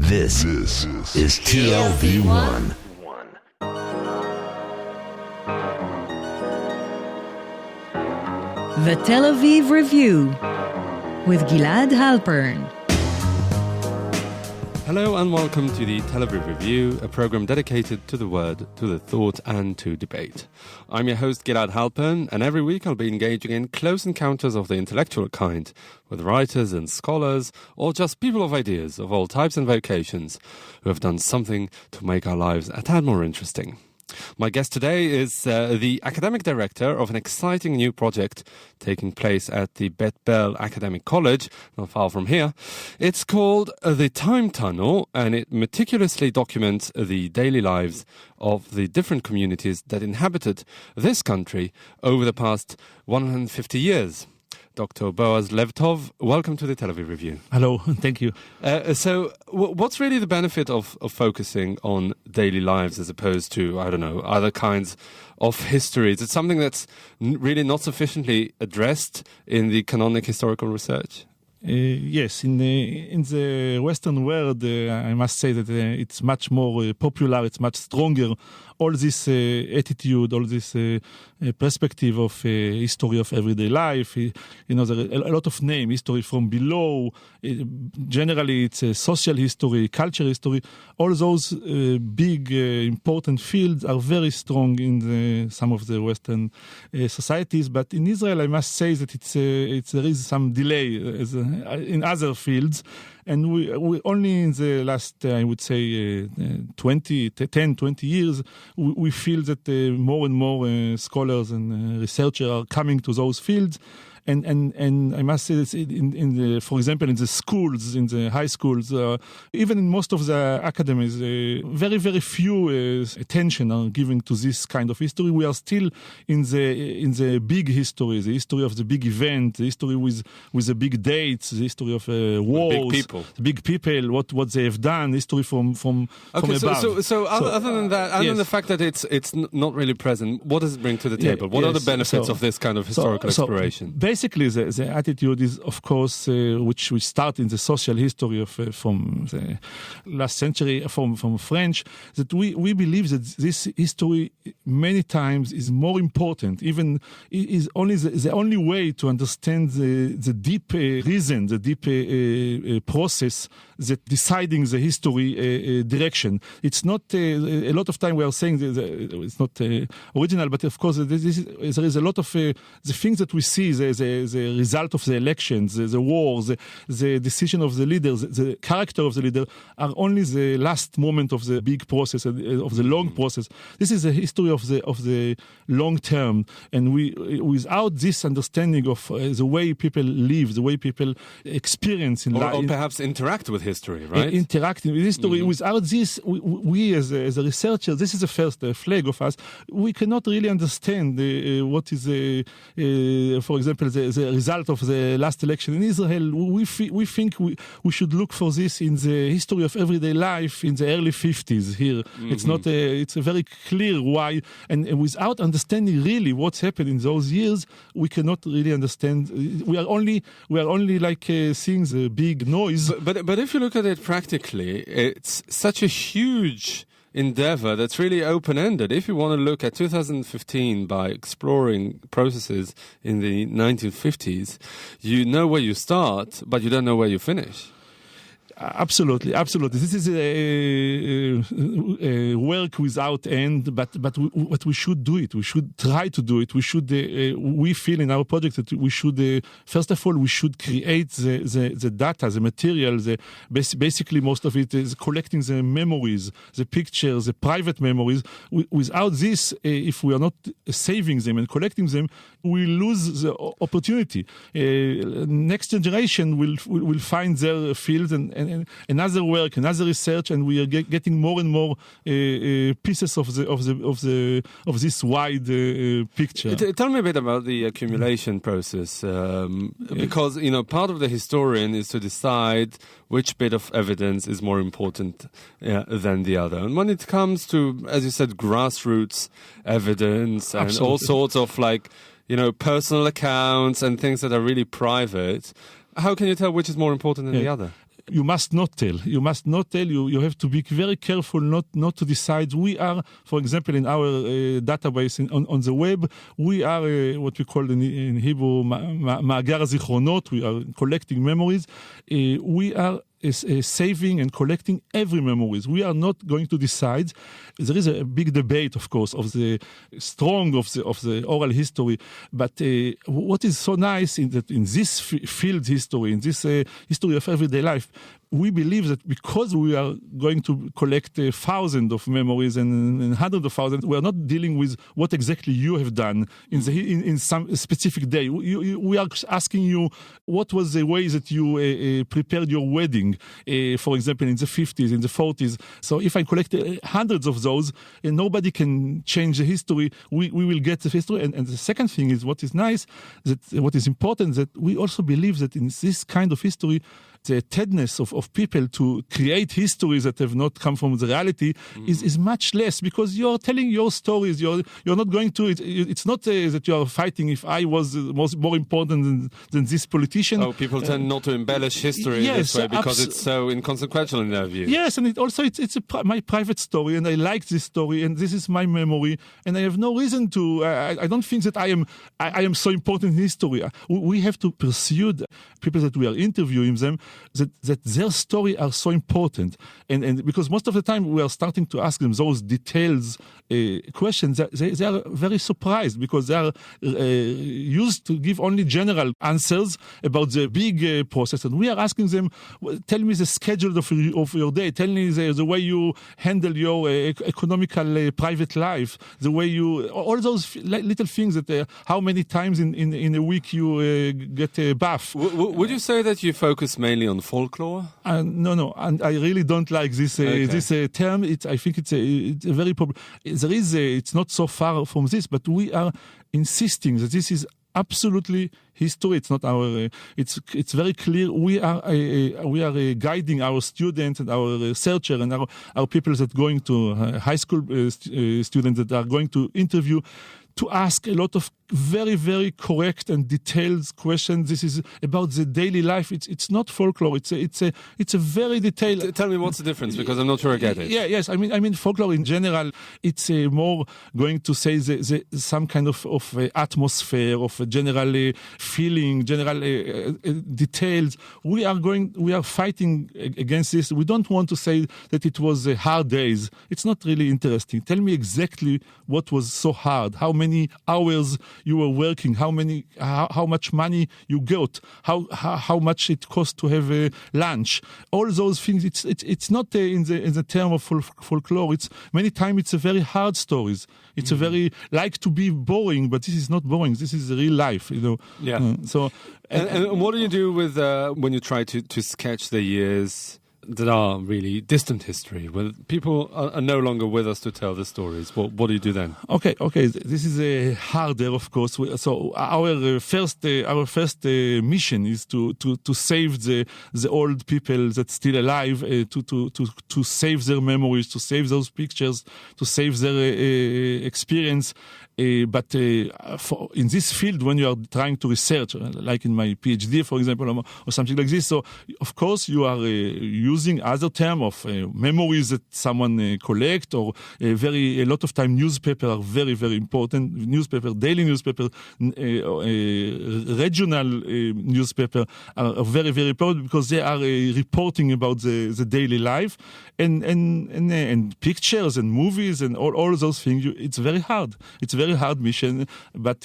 This is TLV1. The Tel Aviv Review with Gilad Halpern. Hello and welcome to the Tel Aviv Review, a program dedicated to the word, to the thought and to debate. I'm your host Gilad Halpern, and every week I'll be engaging in close encounters of the intellectual kind with writers and scholars, or just people of ideas of all types and vocations who have done something to make our lives a tad more interesting. My guest today is the academic director of an exciting new project taking place at the Beit Berl College, not far from here. It's called The Time Tunnel, and it meticulously documents the daily lives of the different communities that inhabited this country over the past 150 years. Dr. Boaz Lev Tov, welcome to the Tel Aviv Review. Hello, thank you. So what's really the benefit of focusing on daily lives as opposed to, other kinds of histories? It's something that's really not sufficiently addressed in the canonic historical research. Yes, in the Western world, I must say that it's much more popular, it's much stronger. All this attitude, all this perspective of history of everyday life, there are a lot of names, history from below. Generally, it's social history, culture history. All those big, important fields are very strong in some of the Western societies. But in Israel, I must say that there is some delay in other fields. And we only in the last, I would say, 10, 20 years, we feel that more and more scholars and researchers are coming to those fields. And I must say that for example, in the schools, in the high schools, even in most of the academies, very, very few attention are given to this kind of history. We are still in the big history, the history of the big event, the history with the big dates, the history of wars, big people, what they have done, history from above. So other than that, other than the fact that it's not really present, what does it bring to the table? What are the benefits of this kind of historical exploration? Basically, the attitude is, of course, which we start in the social history of from the last century, from French, that we believe that this history many times is more important, even is only the only way to understand the deep reason, the deep process that deciding the history direction. It's not a lot of time we are saying that it's not original, but of course there is a lot of the things that we see, the result of the elections, the wars, the decision of the leaders, the character of the leader are only the last moment of the big process, of the long process. This is a history of the long term, and without this understanding of the way people live, the way people experience in life, or perhaps interact with history, right? Interacting with history. Without this, we as a researcher, this is the first flag of us. We cannot really understand what is, for example, the result of the last election in Israel. We think we should look for this in the history of everyday life in the early 50s here. It's not it's a very clear why, and without understanding really what's happened in those years, we cannot really understand. We are only like seeing the big noise. But if you look at it practically, it's such a huge endeavor that's really open-ended. If you want to look at 2015 by exploring processes in the 1950s, you know where you start, but you don't know where you finish. Absolutely. This is a work without end, but we should do it. We should try to do it. We should. We feel in our project that we should. First of all, we should create the data, the material. Basically, most of it is collecting the memories, the pictures, the private memories. Without this, if we are not saving them and collecting them, we lose the opportunity. Next generation will find their field and another work, another research, and we are getting more and more pieces of this wide picture. Tell me a bit about the accumulation process, because part of the historian is to decide which bit of evidence is more important than the other. And when it comes to, as you said, grassroots evidence and all sorts of personal accounts and things that are really private, how can you tell which is more important than the other? you must not tell. You must not tell. You have to be very careful not to decide. We are, for example, in our database on the web, we are what we call in Hebrew מאגר הזיכרונות. We are collecting memories. We are saving and collecting every memories. We are not going to decide. There is a big debate, of course, of the strong of the oral history. But what is so nice in this field history, in this history of everyday life, we believe that because we are going to collect thousands of memories and hundreds of thousands, we are not dealing with what exactly you have done in some specific day. We are asking you what was the way that you prepared your wedding, for example, in the 50s, in the 40s. So if I collect hundreds of those, and nobody can change the history, we will get the history. And the second thing is what is nice, that what is important, that we also believe that in this kind of history, the tendency of people to create histories that have not come from the reality is much less, because you're telling your stories. You're not going to it's not that you are fighting if I was more important than this politician. Oh, people tend not to embellish history in this way because it's so inconsequential in their view. Yes, and it's my private story, and I like this story, and this is my memory, and I have no reason to. I don't think that I am so important in history. We have to pursue the people that we are interviewing them. That their story are so important, and because most of the time we are starting to ask them those details questions, they are very surprised, because they are used to give only general answers about the big process, and we are asking them, tell me the schedule of your day, tell me the way you handle your economical private life, the way you, all those little things that how many times in a week you get a bath. Would you say that you focus mainly on folklore? No, and I really don't like this term. I think it's a very popular. It's not so far from this, but we are insisting that this is absolutely history. It's not our. It's very clear. We are guiding our students and our researcher and our people that going to high school students that are going to interview, to ask a lot of very, very correct and detailed questions. This is about the daily life. It's not folklore. It's a very detailed. Tell me what's the difference, because I'm not sure I get it. Yes. I mean folklore in general. It's more going to say some kind of atmosphere, of a general feeling, general details. We are fighting against this. We don't want to say that it was hard days. It's not really interesting. Tell me exactly what was so hard. How many hours you were working, how much money you got, how much it cost to have a lunch. All those things. It's not in the term of folklore. It's many times it's a very hard stories. It's a very like to be boring, but this is not boring. This is real life. Yeah. And what do you do with when you try to sketch the years that are really distant history, when people are no longer with us to tell the stories? What do you do then? Okay. This is harder, of course. So our first mission is to save the old people that's still alive, to save their memories, to save those pictures, to save their experience. But in this field, when you are trying to research, like in my PhD, for example, or something like this, so of course you are using other term of memories that someone collect, or a lot of time newspaper are very, very important. Newspaper, daily newspaper, regional newspaper are very, very important, because they are reporting about the daily life, and pictures and movies and all those things. It's very hard. It's very hard mission, but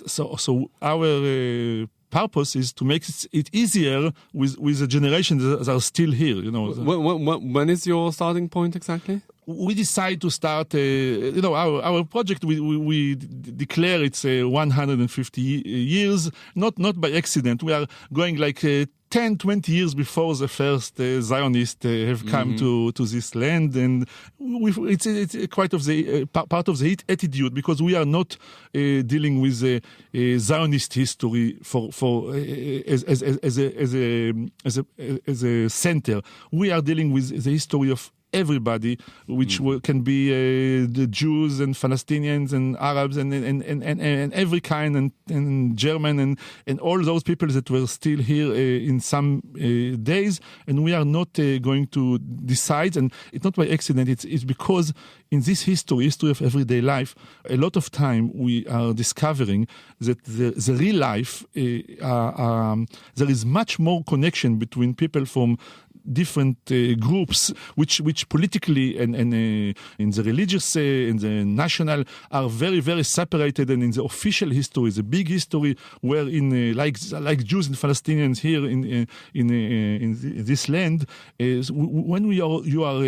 so our purpose is to make it easier with the generations that are still here. When is your starting point exactly? We decide to start, our project. We declare it's 150 years, not by accident. We are going like 10, 20 years before the first Zionists have come to this land, and it's quite of the part of the attitude, because we are not dealing with Zionist history as a center. We are dealing with the history of everybody, which can be the Jews and Palestinians and Arabs and every kind, and German and all those people that were still here in some days, and we are not going to decide, and it's not by accident, it's because in this history of everyday life, a lot of time we are discovering that the real life, there is much more connection between people from different groups, which politically and in the religious, in the national, are very, very separated. And in the official history, the big history, where like Jews and Palestinians here in this land, is when you are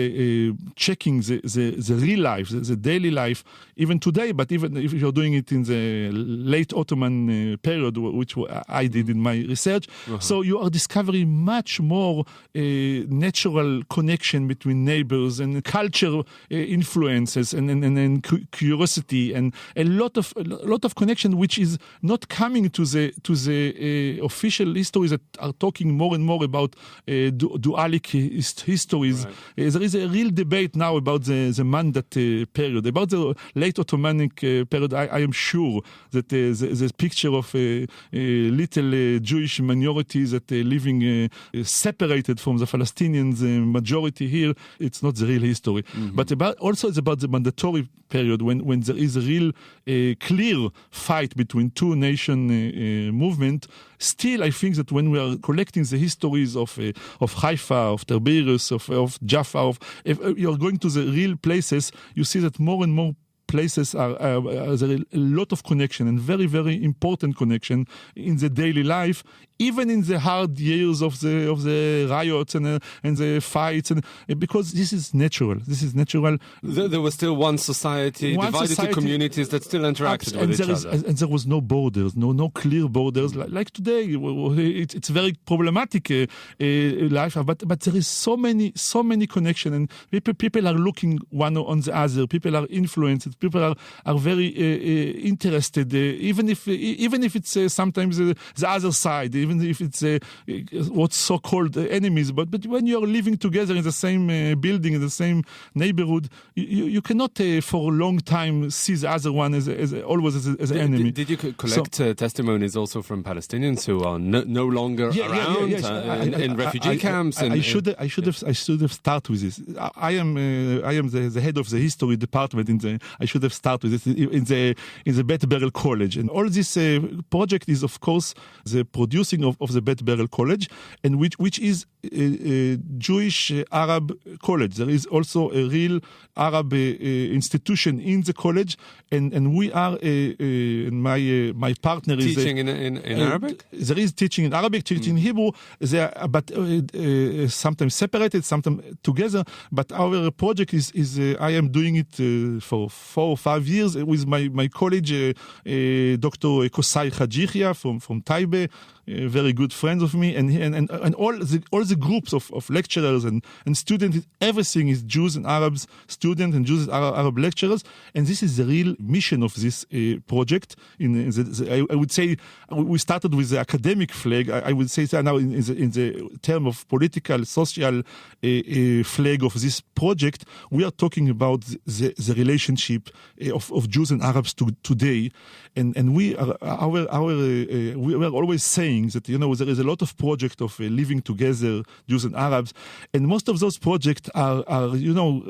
checking the real life, the daily life, even today, but even if you're doing it in the late Ottoman period, which I did in my research, so you are discovering much more natural connection between neighbors and culture influences and curiosity and a lot of connection, which is not coming to the official histories that are talking more and more about dualic histories. Right. There is a real debate now about the Mandate period, about the late Ottomanic period. I am sure that the picture of little Jewish minorities that living separated from the Palestinians majority here, it's not the real history. But it's about the mandatory period when there is a real clear fight between two nation movement. Still, I think that when we are collecting the histories of Haifa, of Tiberias, of Jaffa, if you are going to the real places, you see that more and more places are there a lot of connection, and very, very important connection in the daily life, even in the hard years of the riots and the fights, and because this is natural. There was still one society divided to communities that still interacted with each other. And there was no borders, no clear borders like today. It's very problematic life, but there is so many connection, and people are looking one on the other. People are influenced. People are very interested, even if it's sometimes the other side, even if it's what's so-called enemies. But when you are living together in the same building, in the same neighborhood, you cannot for a long time see the other one as always as an enemy. Did you collect testimonies also from Palestinians who are no longer around in refugee camps? I should have started with this. I am the head of the history department I should have started with this in the Beit Berl College, and all this project is of course the producing of the Beit Berl College, and which is a Jewish Arab college. There is also a real Arab institution in the college, and we are my partner is teaching in Arabic. There is teaching in Arabic, teaching in Hebrew. But sometimes separated, sometimes together. But our project is I am doing it for 4 or 5 years with my colleague Dr. Kosai Hajichia from Taipei, very good friends of me, and all the groups of lecturers and students. Everything is Jews and Arabs students and Jews and Arab lecturers, and this is the real mission of this project. I would say we started with the academic flag. I would say now in the term of political, social flag of this project, we are talking about the relationship of Jews and Arabs today, and we are always saying that there is a lot of projects of living together, Jews and Arabs, and most of those projects are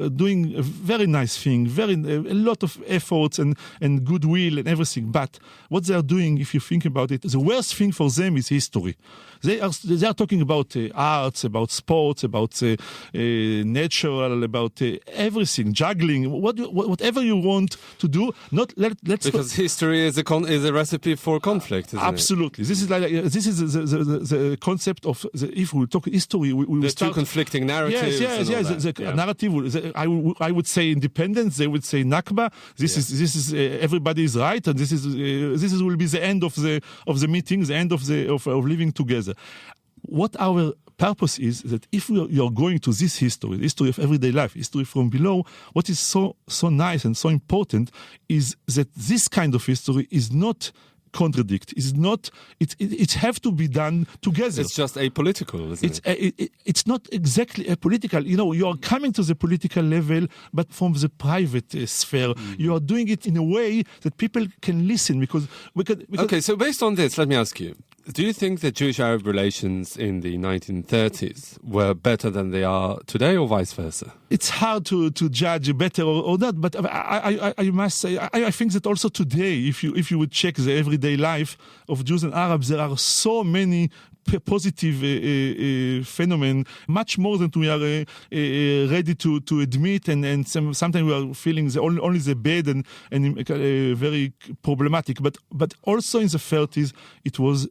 doing a very nice thing, a lot of efforts and goodwill and everything. But what they are doing, if you think about it, the worst thing for them is history. They are talking about arts, about sports, about natural, about everything, juggling, whatever you want to do. Because history is a recipe for conflict. Isn't Absolutely. It? This is the concept of if we talk history, we will start two conflicting narratives. Yes. The narrative. I would say independence. They would say Nakba. This is everybody is right, and this will be the end of the meeting, the end of living together. What our purpose is that if you are going to this history of everyday life, history from below, what is so nice and so important is that this kind of history is not contradict. It's not. It have to be done together. It's just apolitical, isn't it? It's not exactly a political. You are coming to the political level, but from the private sphere. You are doing it in a way that people can listen because Okay, so based on this, let me ask you. Do you think that Jewish-Arab relations in the 1930s were better than they are today, or vice versa? It's hard to judge better or not, but I must say, I think that also today, if you would check the everyday life of Jews and Arabs, there are so many positive phenomenon, much more than we are ready to admit, and sometimes we are feeling only the bad and very problematic. But also in the 30s, it was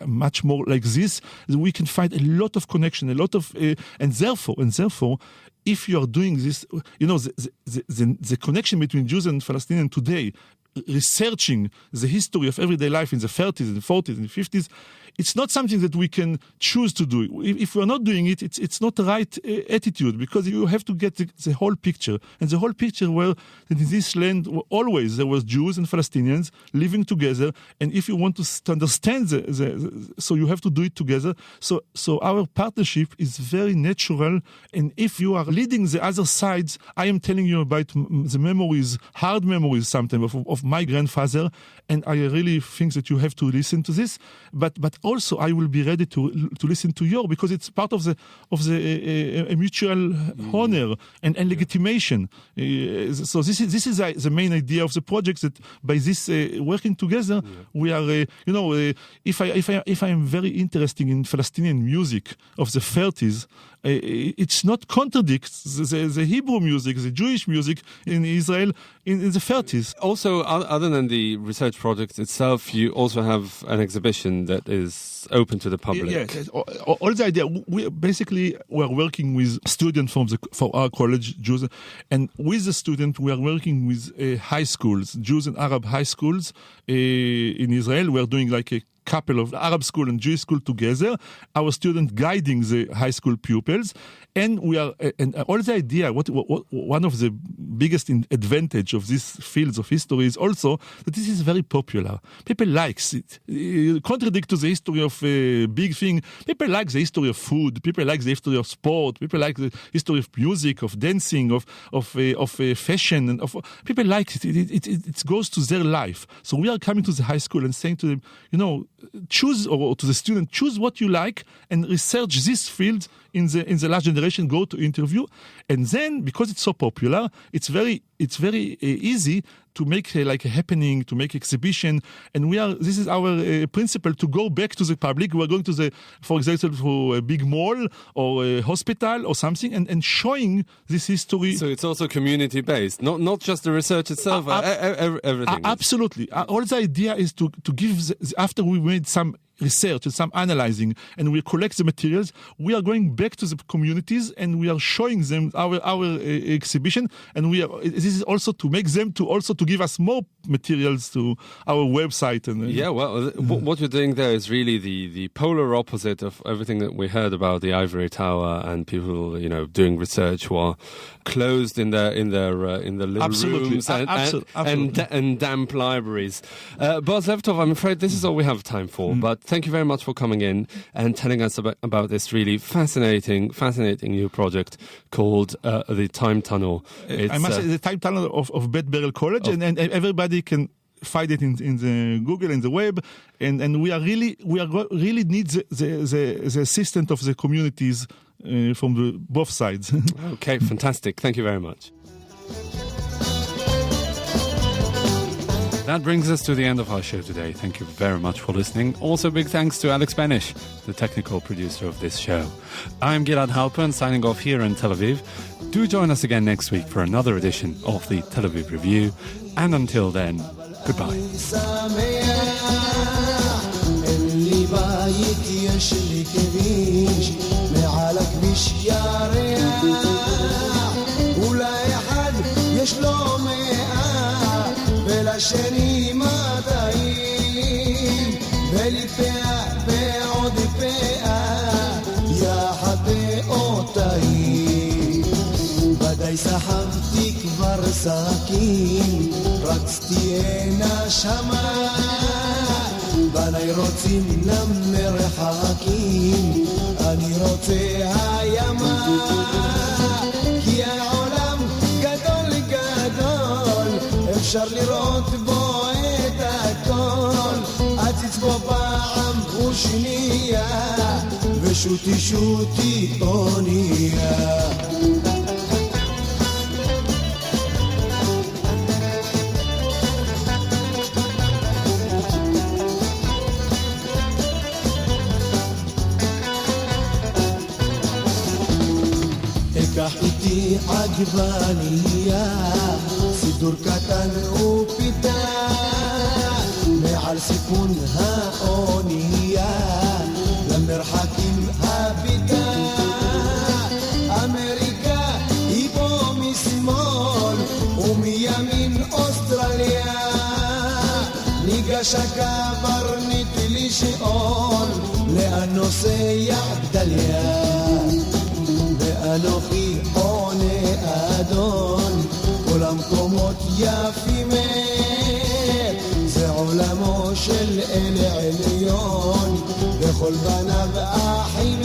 much more like this. We can find a lot of connection, a lot of, and therefore, if you are doing this, the connection between Jews and Palestinians today, researching the history of everyday life in the 30s and 40s and 50s, it's not something that we can choose to do. If we're not doing it, it's not the right attitude, because you have to get the whole picture. And the whole picture where in this land always there was Jews and Palestinians living together. And if you want to understand so you have to do it together. So our partnership is very natural. And if you are leading the other sides, I am telling you about the memories, hard memories sometimes of my grandfather. And I really think that you have to listen to this. But also I will be ready to listen to you, because it's part of the mutual honor and legitimation. So this is the main idea of the project, that by this working together, we are if I am very interested in Palestinian music of the 30s, it's not contradicts the Hebrew music, the Jewish music in Israel in the 30s. Also, other than the research project itself, you also have an exhibition that is open to the public. Yes, all the idea. We're working with students for our college, Jews, and with the students we are working with high schools, Jews and Arab high schools in Israel. We're doing like a couple of Arab school and Jewish school together, our students guiding the high school pupils, and we are, and all the idea, what one of the biggest advantage of these fields of history is also that this is very popular. People like it. Contradict to the history of big thing. People like the history of food. People like the history of sport. People like the history of music, of dancing, of fashion, and people like it. It goes to their life. So we are coming to the high school and saying to them, choose, or to the student, choose what you like and research this field in the last generation. Go to interview, and then because it's so popular, it's very easy to make like a happening, to make exhibition. And this is our principle, to go back to the public. We are going to for example, to a big mall or a hospital or something, and showing this history. So it's also community based, not just the research itself. Everything. Absolutely. All the idea is to give after we made some research and some analyzing, and we collect the materials, we are going back to the communities and we are showing them our exhibition, and this is also to make them to give us more materials to our website. And what you're doing there is really the polar opposite of everything that we heard about the Ivory Tower and people doing research who are closed in their little rooms and damp libraries. Boaz Lev Tov, I'm afraid this is all we have time for, but thank you very much for coming in and telling us about this really fascinating new project called the Time Tunnel. I must say the Time Tunnel of Beit Berl College, and everybody can find it in the Google and the web, and we really need the assistance of the communities from both sides. Okay, fantastic. Thank you very much. That brings us to the end of our show today. Thank you very much for listening. Also, big thanks to Alex Benish, the technical producer of this show. I'm Gilad Halpern, signing off here in Tel Aviv. Do join us again next week for another edition of the Tel Aviv Review. And until then, goodbye. شني ما دايم بلي بعود يا حبي اوتاي بداي سحبتك כבר סכין, רצתי הנה שמה, בני רוצים למרחקים, אני רוצה הימה, כי העולם גדול גדול, אפשר לראות בו את הכל, עציץ בו פעם ושנייה, ושוטי שוטי אונייה. אקח איתי עגבנייה, סידור קטן ופיתה, מעל סיפון האונייה, למרחקים הביתה. אמריקה היא פה משמאל, ומימין אוסטרליה, ניגש הקברניט לשאול, לאן נוסע גדליה? ואנוכי עונה אדון, כל המקומות יפים, זה עולמו של אל עליון, וכל בניו אחים,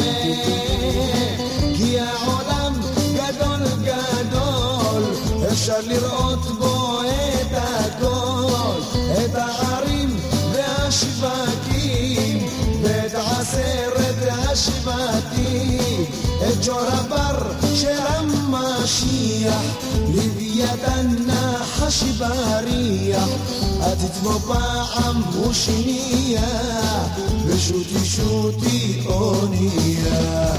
כי העולם גדול גדול, אפשר לראות בו את הכל, את הערים והשבטים, ואת 10 השבטים, את ג'ור הבר של המשיח, לוויתן נחש בריח, עציץ בו פעם ושנייה, ושוטי שוטי אונייה.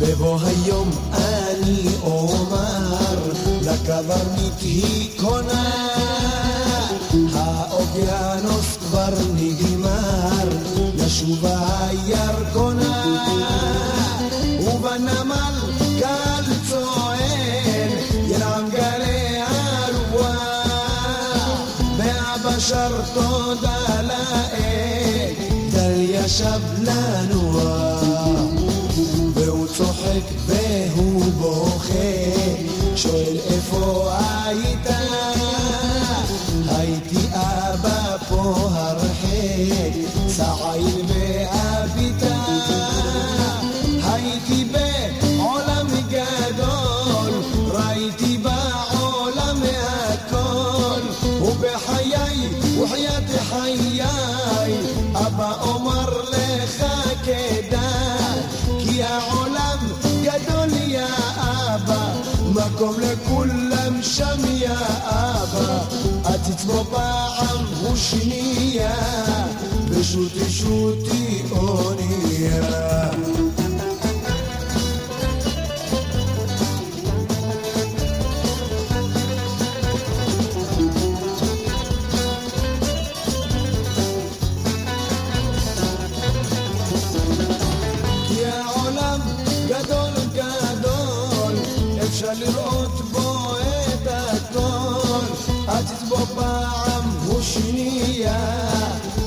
בבוא היום אני אומר, לקברניט היא קונה, האוקיינוס כבר נגמר, ישובה הירקונה, ובנמל קל צוען, ינעם גלי הרוח, והבשר תודה לאל, דל ישב לנוע. והוא צוחק והוא בוכה, שואל איפה היית? הייתי אבא פה הרחק, צעיר ואביתה, הייתי בעולם גדול, ראיתי בעולם הכל, ובחיי וחיית חיי, אבא אומר לך כדאי, כי העולם גדול יא אבא, מקום לכולם שם יא אבא, עציץ בו פעם ושנייה, ושוטי שוטי אונייה. אפשר לראות בו את הכל, עציץ בו פעם ושנייה,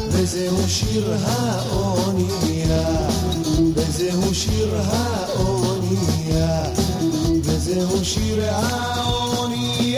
וזהו שיר האונייה, וזהו שיר האונייה, וזהו שיר האונייה.